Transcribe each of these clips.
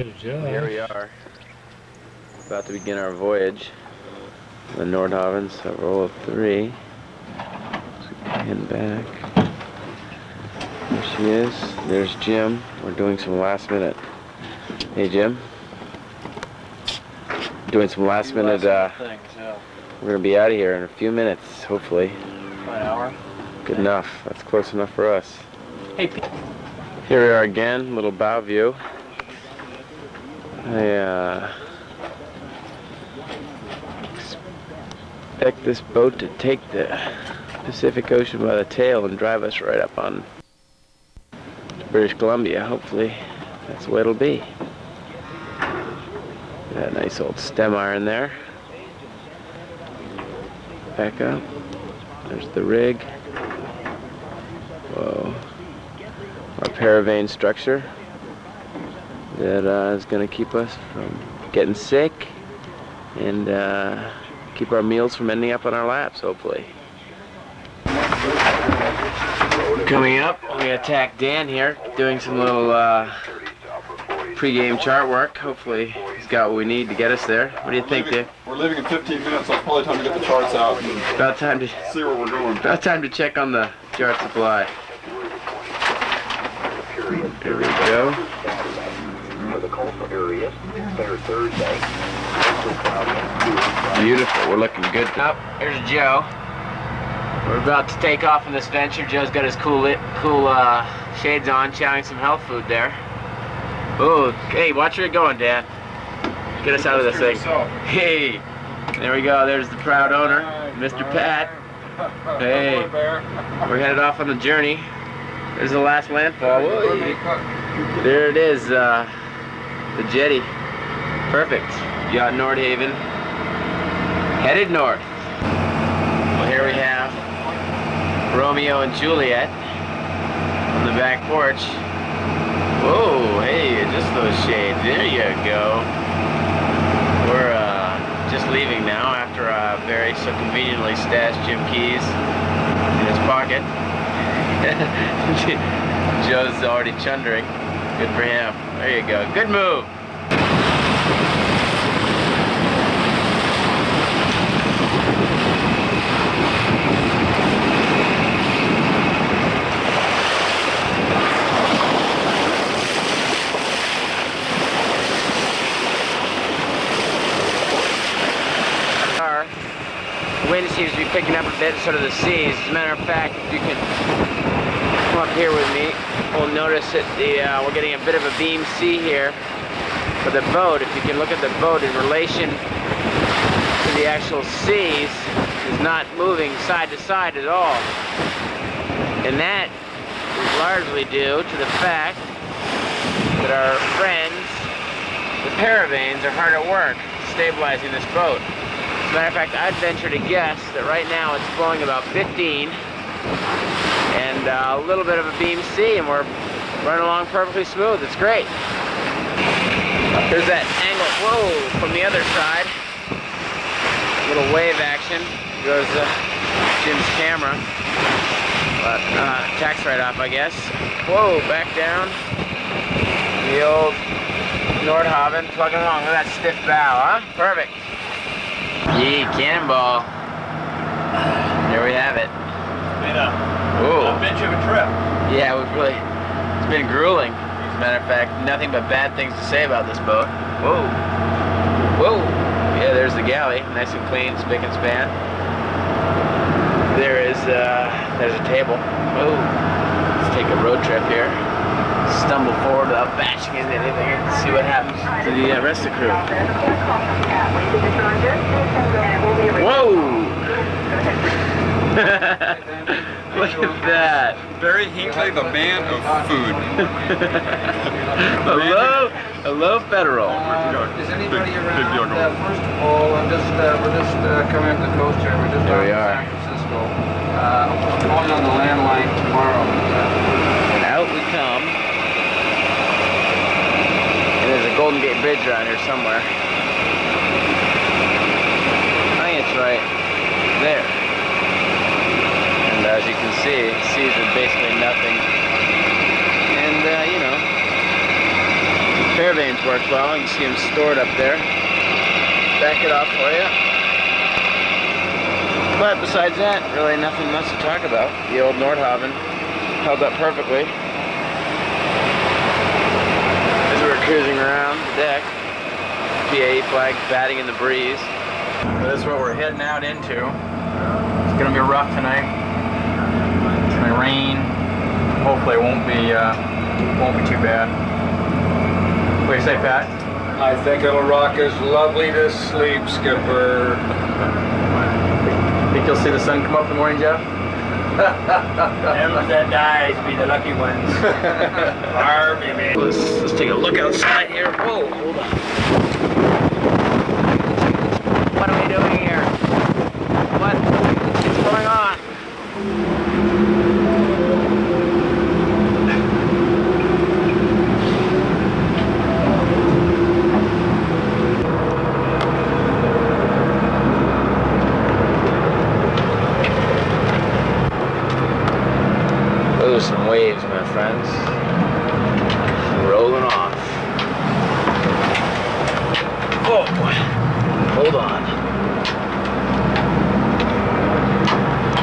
Here we are, about to begin our voyage. The Nordhavn, so roll of 3. Heading back. There she is. There's Jim. We're doing some last minute. Hey Jim. Doing some last minute. Things, yeah. We're gonna be out of here in a few minutes, hopefully. An hour. Good enough. That's close enough for us. Hey. Here we are again. Little bow view. I expect this boat to take the Pacific Ocean by the tail and drive us right up on British Columbia. Hopefully, that's the way it'll be. Got a nice old stem iron there. Back up. There's the rig. Whoa. Our paravane structure that is going to keep us from getting sick and keep our meals from ending up on our laps, hopefully. Coming up, we attack Dan here, doing some little pre-game chart work. Hopefully he's got what we need to get us there. What do you think, Dan? We're leaving in 15 minutes, so it's probably time to get the charts out and About time to see where we're going. About time to check on the chart supply. Here we go. Beautiful. We're looking good. Up. Here's Joe. We're about to take off on this venture. Joe's got his cool shades on, chowing some health food there. Oh, hey, watch where you're going, Dan. Get us out of this thing. Hey, there we go. There's the proud owner, Mr. Pat. Hey, we're headed off on the journey. There's the last landfall. Whoa. There it is, the jetty. Perfect. Yacht Nordhavn. Headed north. Well, here we have Romeo and Juliet on the back porch. Whoa, hey, just those shades. There you go. We're just leaving now after Barry so conveniently stashed Jim keys in his pocket. Joe's already chundering. Good for him. There you go. Good move. The wind seems to be picking up a bit, so do the seas. As a matter of fact, if you can come up here with me, we'll notice that we're getting a bit of a beam sea here. But the boat, if you can look at the boat in relation to the actual seas, is not moving side to side at all. And that is largely due to the fact that our friends, the paravanes, are hard at work stabilizing this boat. As a matter of fact, I'd venture to guess that right now it's blowing about 15 and a little bit of a beam sea, and we're running along perfectly smooth. It's great. There's that angle, whoa, from the other side. Little wave action. Goes Jim's camera. But tax write-off, I guess. Whoa, back down. The old Nordhavn plugging along with that stiff bow, huh? Perfect. Yee, cannonball. There we have it. Made a bench of a trip. Yeah, it's been grueling. As a matter of fact, nothing but bad things to say about this boat. Whoa. Whoa. Yeah, there's the galley. Nice and clean, spick and span. There's a table. Whoa. Let's take a road trip here. Stumble forward without bashing into anything and see what happens to the rest of the crew. Whoa! Look at that. Barry Hinckley, the man of food. Hello, Federal. Is anybody around? First of all, we're just coming up the coast here. We're just There we out are. of San Francisco. Going on the landline tomorrow. And out we come. And there's a Golden Gate Bridge around here somewhere. I think it's right there. And as you can see, seas are basically nothing. And, Fairbanes works well. You can see them stored up there. Back it off for you. But besides that, really nothing much to talk about. The old Nordhavn held up perfectly. As we were cruising around the deck, PAE flag batting in the breeze. This is what we're heading out into. It's gonna be rough tonight. It's gonna rain. Hopefully it won't be too bad. What do you say, Pat? I think it'll rock us lovely to sleep, Skipper. Think you'll see the sun come up in the morning, Jeff? Them that dies be the lucky ones. Army man. Let's take a look outside here. Whoa, hold on. What are we doing here? What is going on? Those are some waves, my friends. Rolling off. Oh, hold on.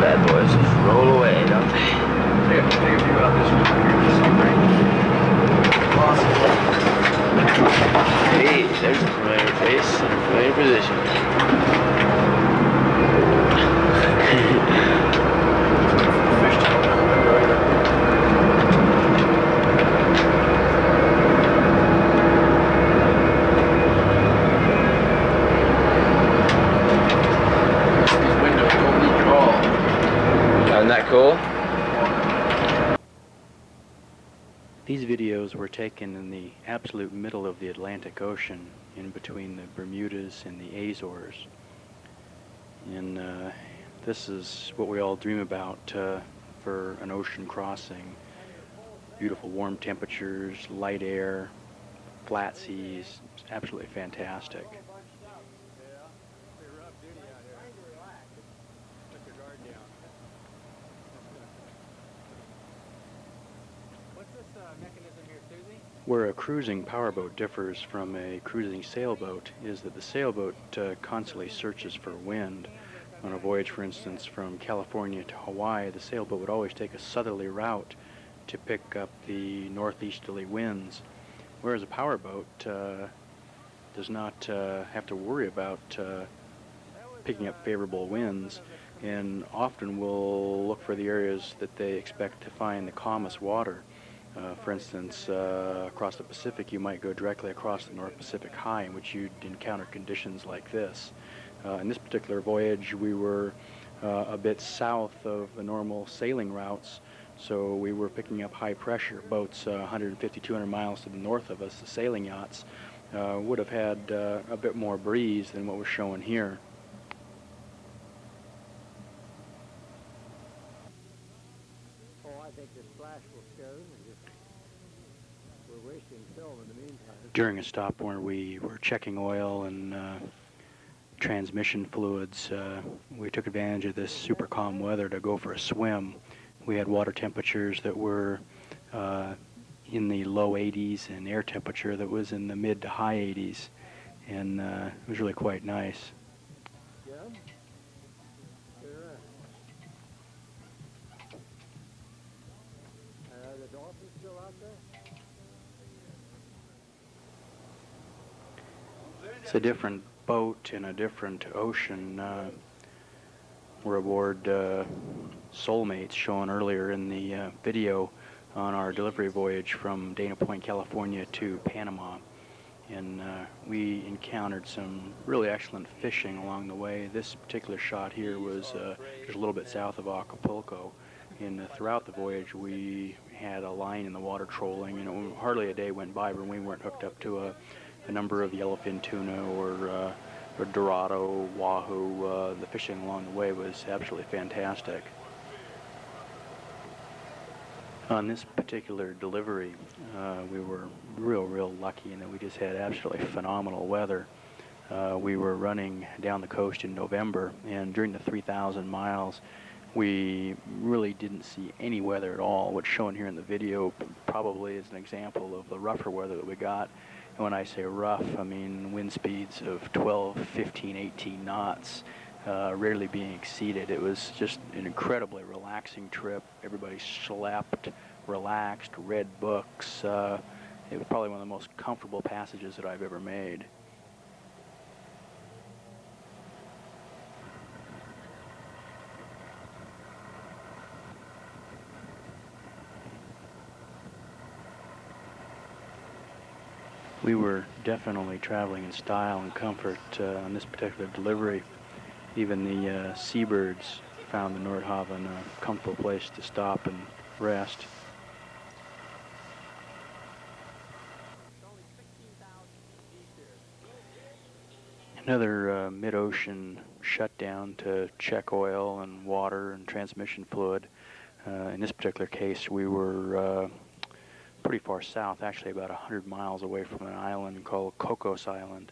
Bad boys just roll away, don't they? Take a view out this window here, just see Hey, there's a familiar face in a familiar position. Isn't that cool? These videos were taken in the absolute middle of the Atlantic Ocean, in between the Bermudas and the Azores. And this is what we all dream about for an ocean crossing. Beautiful warm temperatures, light air, flat seas. It's absolutely fantastic. Where a cruising powerboat differs from a cruising sailboat is that the sailboat constantly searches for wind. On a voyage, for instance, from California to Hawaii, the sailboat would always take a southerly route to pick up the northeasterly winds, whereas a powerboat does not have to worry about picking up favorable winds, and often will look for the areas that they expect to find the calmest water. For instance, across the Pacific, you might go directly across the North Pacific High, in which you'd encounter conditions like this. In this particular voyage, we were a bit south of the normal sailing routes, so we were picking up high pressure. Boats 150, 200 miles to the north of us, the sailing yachts, would have had a bit more breeze than what was shown here. During a stop where we were checking oil and transmission fluids, we took advantage of this super calm weather to go for a swim. We had water temperatures that were in the low 80s and air temperature that was in the mid to high 80s, and it was really quite nice. It's a different boat in a different ocean. We're aboard Soulmates, shown earlier in the video, on our delivery voyage from Dana Point, California to Panama. And we encountered some really excellent fishing along the way. This particular shot here was just a little bit south of Acapulco. And throughout the voyage, we had a line in the water trolling, and hardly a day went by when we weren't hooked up to a number of yellowfin tuna or dorado, wahoo. The fishing along the way was absolutely fantastic. On this particular delivery, we were real lucky in that we just had absolutely phenomenal weather. We were running down the coast in November, and during the 3,000 miles, we really didn't see any weather at all. What's shown here in the video probably is an example of the rougher weather that we got. And when I say rough, I mean wind speeds of 12, 15, 18 knots, rarely being exceeded. It was just an incredibly relaxing trip. Everybody slept, relaxed, read books. It was probably one of the most comfortable passages that I've ever made. We were definitely traveling in style and comfort on this particular delivery. Even the seabirds found the Nordhavn a comfortable place to stop and rest. Another mid-ocean shutdown to check oil and water and transmission fluid. In this particular case, we were pretty far south, actually about 100 miles away from an island called Cocos Island.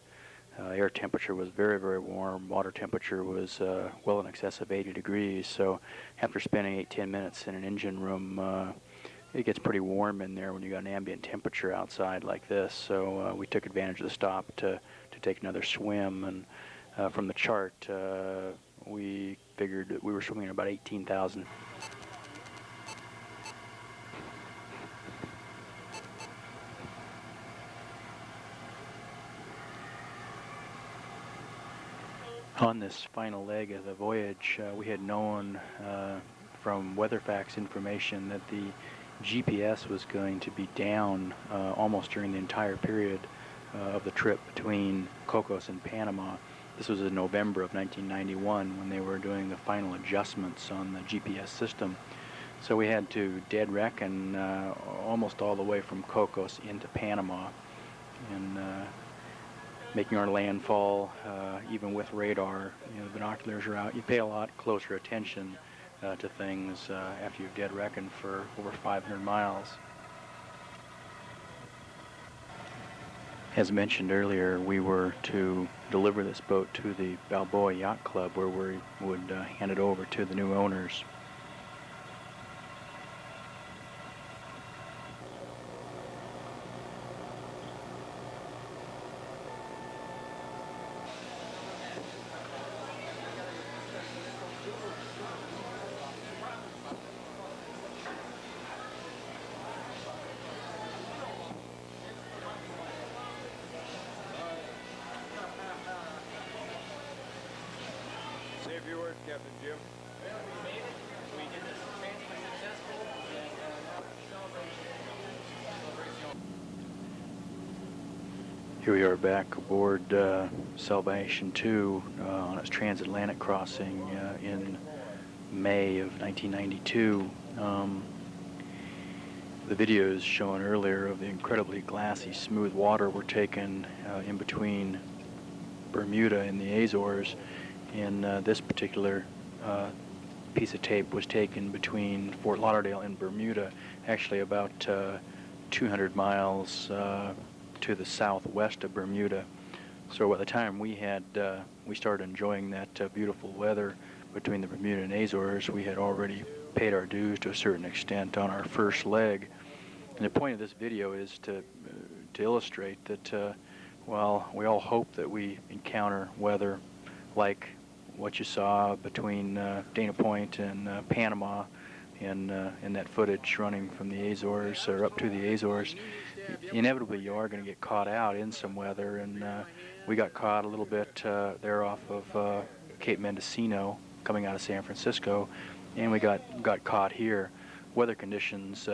Air temperature was very, very warm. Water temperature was well in excess of 80 degrees. So after spending 8-10 minutes in an engine room, it gets pretty warm in there when you got an ambient temperature outside like this. So we took advantage of the stop to take another swim. And from the chart, we figured that we were swimming at about 18,000. On this final leg of the voyage, we had known from WeatherFax information that the GPS was going to be down almost during the entire period of the trip between Cocos and Panama. This was in November of 1991 when they were doing the final adjustments on the GPS system. So we had to dead reckon almost all the way from Cocos into Panama, and making our landfall, even with radar. You know, the binoculars are out. You pay a lot closer attention to things after you've dead reckoned for over 500 miles. As mentioned earlier, we were to deliver this boat to the Balboa Yacht Club, where we would hand it over to the new owners. Say a few words, Captain Jim. Here we are back aboard Salvation 2 on its transatlantic crossing in May of 1992. The videos shown earlier of the incredibly glassy, smooth water were taken in between Bermuda and the Azores, and this particular piece of tape was taken between Fort Lauderdale and Bermuda, actually about 200 miles to the southwest of Bermuda. So by the time we started enjoying that beautiful weather between the Bermuda and Azores, we had already paid our dues to a certain extent on our first leg. And the point of this video is to illustrate that while we all hope that we encounter weather like what you saw between Dana Point and Panama in that footage running from the Azores or up to the Azores, inevitably you are going to get caught out in some weather, and we got caught a little bit there off of Cape Mendocino coming out of San Francisco, and we got caught here. Weather conditions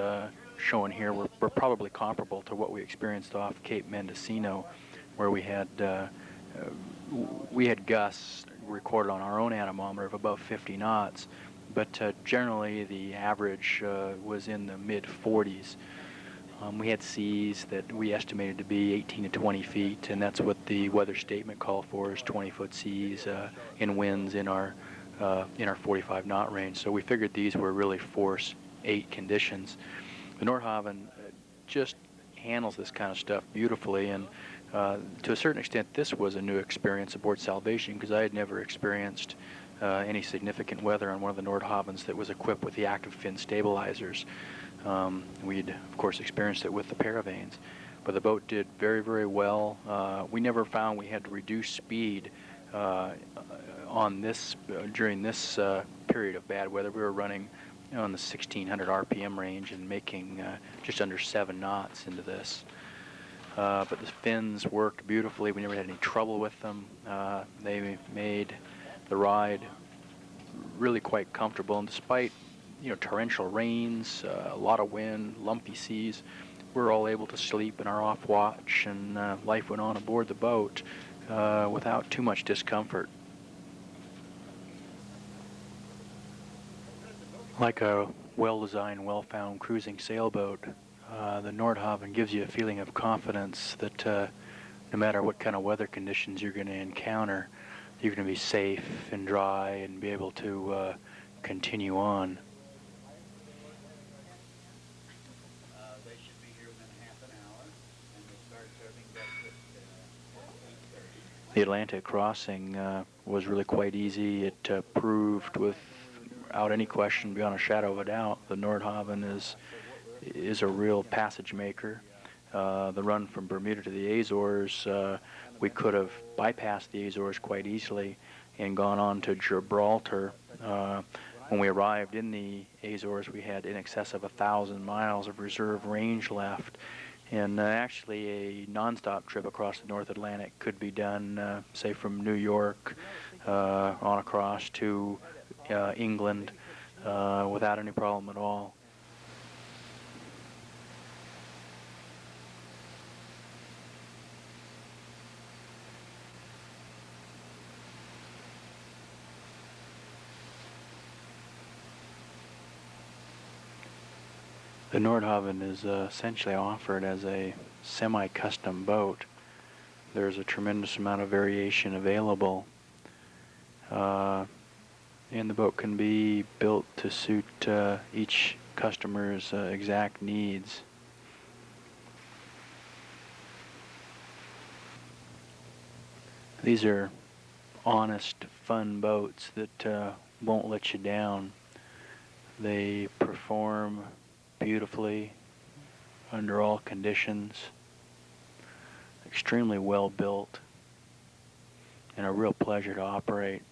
shown here were probably comparable to what we experienced off Cape Mendocino, where we had gusts recorded on our own anemometer of above 50 knots, but generally the average was in the mid-40s. We had seas that we estimated to be 18 to 20 feet, and that's what the weather statement called for, is 20-foot seas in winds in our 45 knot range. So we figured these were really force 8 conditions. The Nordhavn just handles this kind of stuff beautifully, and to a certain extent this was a new experience aboard Salvation, because I had never experienced any significant weather on one of the Nordhavns that was equipped with the active fin stabilizers. We'd of course experienced it with the paravanes. but the boat did very, very well. We never found we had to reduce speed on this during this period of bad weather. We were running in the 1600 RPM range and making just under 7 knots into this. But the fins worked beautifully. We never had any trouble with them. They made the ride really quite comfortable, and despite torrential rains, a lot of wind, lumpy seas, we were all able to sleep in our off watch, and life went on aboard the boat without too much discomfort. Like a well-designed, well-found cruising sailboat, the Nordhavn gives you a feeling of confidence that no matter what kind of weather conditions you're going to encounter, you're going to be safe and dry and be able to continue on. They should be here within half an hour, and we'll start serving breakfast at 8:30. The Atlantic crossing was really quite easy. It proved without any question, beyond a shadow of a doubt, the Nordhavn is a real passage maker. The run from Bermuda to the Azores, we could have bypassed the Azores quite easily and gone on to Gibraltar. When we arrived in the Azores, we had in excess of 1,000 miles of reserve range left, and actually a non-stop trip across the North Atlantic could be done, say from New York on across to England without any problem at all. The Nordhavn is essentially offered as a semi-custom boat. There's a tremendous amount of variation available, and the boat can be built to suit each customer's exact needs. These are honest, fun boats that won't let you down. They perform beautifully under all conditions, extremely well built, and a real pleasure to operate.